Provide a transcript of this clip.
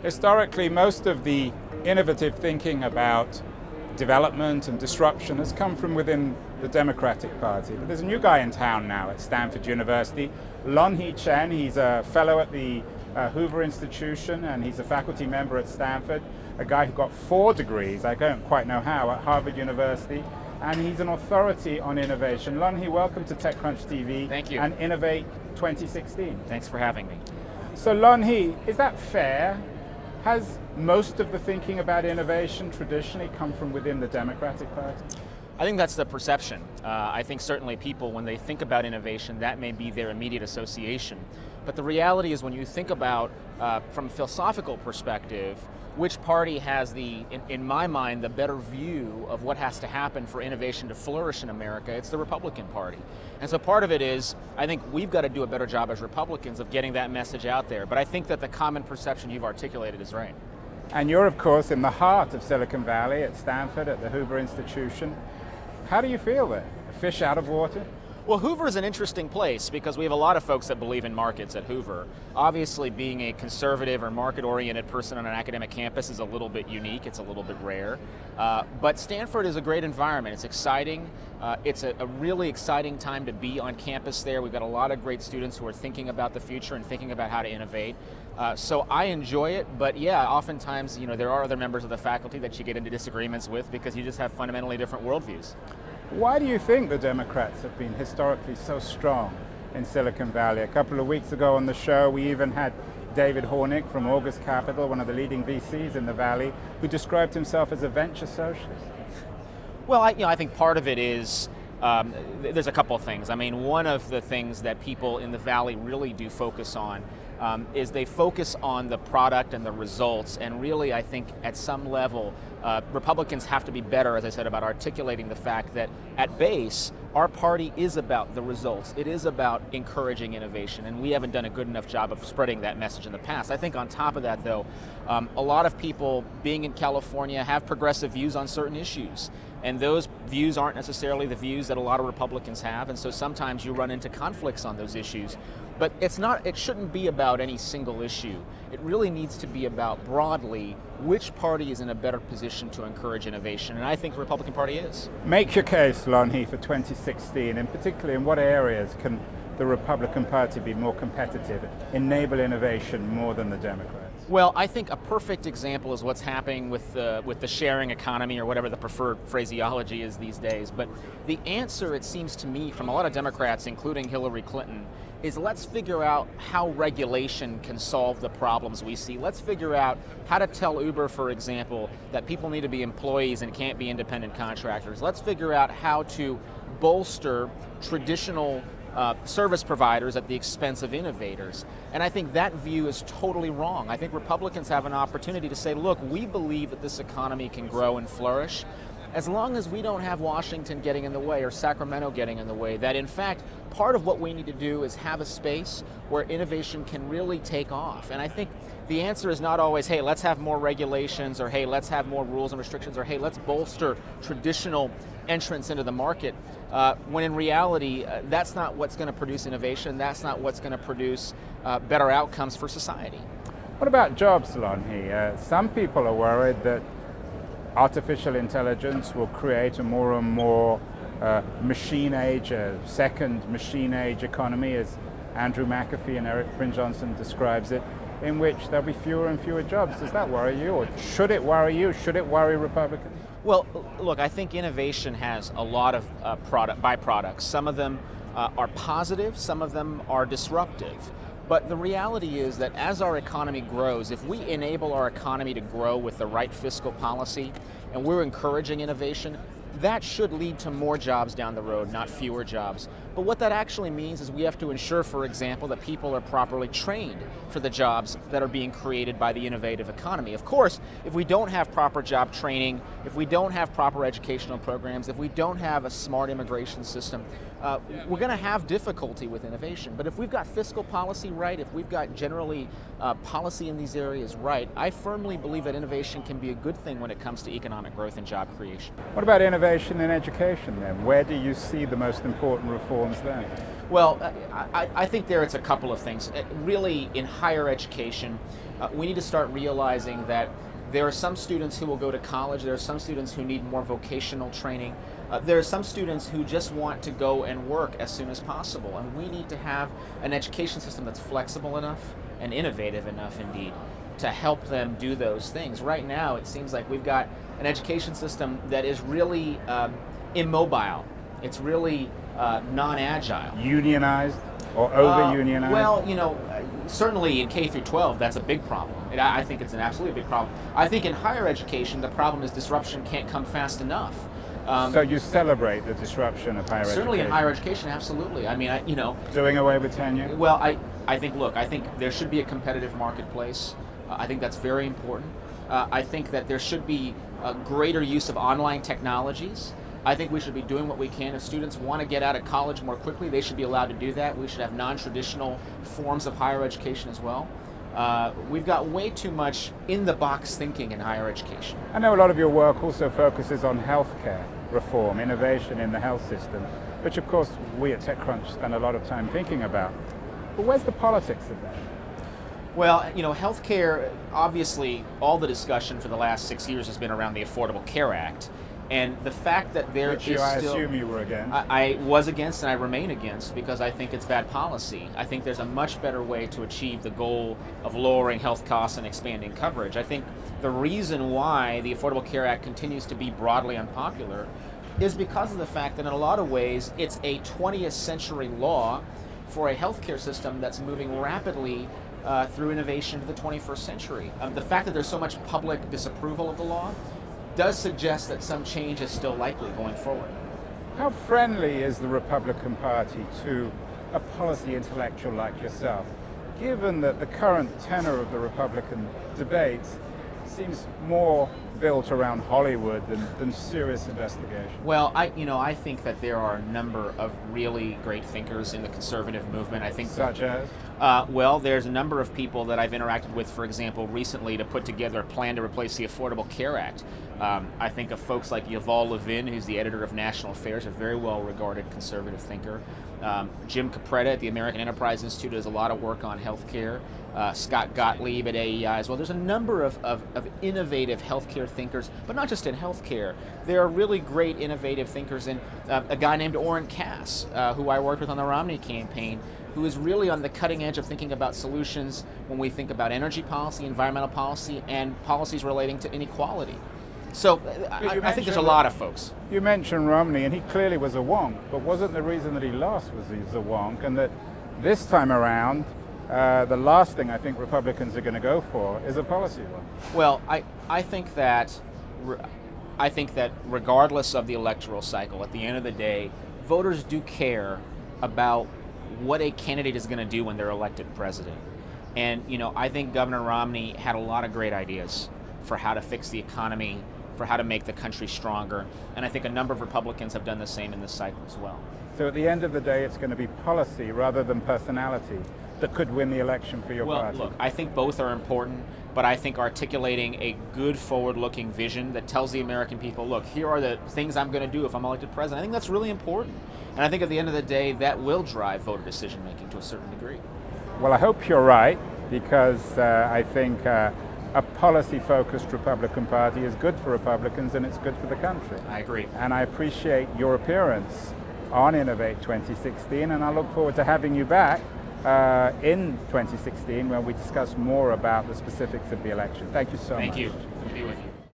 Historically, most of the innovative thinking about development and disruption has come from within the Democratic Party. But there's a new guy in town now at Stanford University, Lanhee Chen. He's a fellow at the Hoover Institution, and he's a faculty member at Stanford, a guy who got 4 degrees, I don't quite know how, at Harvard University, and he's an authority on innovation. Lanhee, welcome to TechCrunch TV. Thank you. And INNOVATE2016. Thanks for having me. So Lanhee, is that fair? Has most of the thinking about innovation traditionally come from within the Democratic Party? I think that's the perception. I think certainly people, when they think about innovation, that may be their immediate association. But the reality is when you think about, from a philosophical perspective, which party has in my mind, the better view of what has to happen for innovation to flourish in America, it's the Republican Party. And so part of it is, I think we've got to do a better job as Republicans of getting that message out there. But I think that the common perception you've articulated is right. And you're, of course, in the heart of Silicon Valley, at Stanford, at the Hoover Institution. How do you feel there? A fish out of water? Well, Hoover is an interesting place because we have a lot of folks that believe in markets at Hoover. Obviously, being a conservative or market-oriented person on an academic campus is a little bit unique, it's a little bit rare. But Stanford is a great environment, it's exciting. It's a really exciting time to be on campus there. We've got a lot of great students who are thinking about the future and thinking about how to innovate. So I enjoy it, but yeah, oftentimes there are other members of the faculty that you get into disagreements with because you just have fundamentally different worldviews. Why do you think the Democrats have been historically so strong in Silicon Valley? A couple of weeks ago on the show, we even had David Hornick from August Capital, one of the leading VCs in the Valley, who described himself as a venture socialist. Well, I think part of it is, there's a couple of things. I mean, one of the things that people in the Valley really do focus on is they focus on the product and the results, and really I think at some level Republicans have to be better, as I said, about articulating the fact that at base our party is about the results. It is about encouraging innovation, and we haven't done a good enough job of spreading that message in the past. I think on top of that though, a lot of people being in California have progressive views on certain issues, and those views aren't necessarily the views that a lot of Republicans have, and so sometimes you run into conflicts on those issues. But it shouldn't be about any single issue. It really needs to be about broadly which party is in a better position to encourage innovation, and I think the Republican Party is. Make your case, Lanhee, for 2016, and particularly in what areas can the Republican Party be more competitive, enable innovation more than the Democrats? Well, I think a perfect example is what's happening with the sharing economy, or whatever the preferred phraseology is these days. But the answer, it seems to me, from a lot of Democrats, including Hillary Clinton, is let's figure out how regulation can solve the problems we see. Let's figure out how to tell Uber, for example, that people need to be employees and can't be independent contractors. Let's figure out how to bolster traditional service providers at the expense of innovators. And I think that view is totally wrong. I think Republicans have an opportunity to say, look, we believe that this economy can grow and flourish as long as we don't have Washington getting in the way or Sacramento getting in the way, that in fact, part of what we need to do is have a space where innovation can really take off. And I think the answer is not always, hey, let's have more regulations, or hey, let's have more rules and restrictions, or hey, let's bolster traditional entrance into the market, when in reality, that's not what's going to produce innovation, that's not what's going to produce better outcomes for society. What about jobs, Lanhee? Some people are worried that artificial intelligence will create a more and more machine age, a second machine age economy, as Andrew McAfee and Eric Bryn Johnson describes it, in which there'll be fewer and fewer jobs. Does that worry you, or should it worry you? Should it worry Republicans? Well, look, I think innovation has a lot of byproducts. Some of them are positive, some of them are disruptive. But the reality is that as our economy grows, if we enable our economy to grow with the right fiscal policy, and we're encouraging innovation, that should lead to more jobs down the road, not fewer jobs. But what that actually means is we have to ensure, for example, that people are properly trained for the jobs that are being created by the innovative economy. Of course, if we don't have proper job training, if we don't have proper educational programs, if we don't have a smart immigration system, we're going to have difficulty with innovation. But if we've got fiscal policy right, if we've got generally policy in these areas right, I firmly believe that innovation can be a good thing when it comes to economic growth and job creation. What about innovation in education then? Where do you see the most important reforms there? Well, I think it's a couple of things. Really, in higher education, we need to start realizing that there are some students who will go to college, there are some students who need more vocational training, there are some students who just want to go and work as soon as possible, and we need to have an education system that's flexible enough and innovative enough indeed to help them do those things. Right now, it seems like we've got an education system that is really immobile. It's really non-agile. Unionized or over-unionized? Well, certainly in K through 12, that's a big problem. I think it's an absolutely big problem. I think in higher education, the problem is disruption can't come fast enough. So you celebrate the disruption of higher education? Certainly in higher education, absolutely. I mean, doing away with tenure? Well, I think there should be a competitive marketplace. I think that's very important. I think that there should be a greater use of online technologies. I think we should be doing what we can. If students want to get out of college more quickly, they should be allowed to do that. We should have non-traditional forms of higher education as well. We've got way too much in-the-box thinking in higher education. I know a lot of your work also focuses on healthcare reform, innovation in the health system, which of course we at TechCrunch spend a lot of time thinking about. But where's the politics of that? Well, healthcare, obviously, all the discussion for the last 6 years has been around the Affordable Care Act. And the fact that there Which is I still... assume you were against. I was against and I remain against because I think it's bad policy. I think there's a much better way to achieve the goal of lowering health costs and expanding coverage. I think the reason why the Affordable Care Act continues to be broadly unpopular is because of the fact that in a lot of ways it's a 20th century law for a healthcare system that's moving rapidly through innovation to the 21st century. The fact that there's so much public disapproval of the law does suggest that some change is still likely going forward. How friendly is the Republican Party to a policy intellectual like yourself, given that the current tenor of the Republican debates seems more built around Hollywood than serious investigation? Well, I think that there are a number of really great thinkers in the conservative movement. I think such as? Well, there's a number of people that I've interacted with, for example, recently to put together a plan to replace the Affordable Care Act. I think of folks like Yuval Levin, who's the editor of National Affairs, a very well-regarded conservative thinker. Jim Capretta at the American Enterprise Institute does a lot of work on healthcare. Scott Gottlieb at AEI as well. There's a number of innovative healthcare thinkers, but not just in healthcare. There are really great innovative thinkers in a guy named Orrin Cass, who I worked with on the Romney campaign, who is really on the cutting edge of thinking about solutions when we think about energy policy, environmental policy, and policies relating to inequality. So I think there's a lot of folks. You mentioned Romney, and he clearly was a wonk, but wasn't the reason that he lost was he was a wonk, and that this time around, the last thing I think Republicans are going to go for is a policy one? Well, I think that regardless of the electoral cycle, at the end of the day, voters do care about what a candidate is going to do when they're elected president. And I think Governor Romney had a lot of great ideas for how to fix the economy, for how to make the country stronger, and I think a number of Republicans have done the same in this cycle as well. So at the end of the day, it's going to be policy rather than personality that could win the election for your party? Well, look, I think both are important, but I think articulating a good forward-looking vision that tells the American people, look, here are the things I'm going to do if I'm elected president, I think that's really important. And I think at the end of the day, that will drive voter decision-making to a certain degree. Well, I hope you're right, because I think a policy-focused Republican Party is good for Republicans and it's good for the country. I agree. And I appreciate your appearance on Innovate 2016, and I look forward to having you back in 2016 when we discuss more about the specifics of the election. Thank you so much. Thank you. Good to be with you.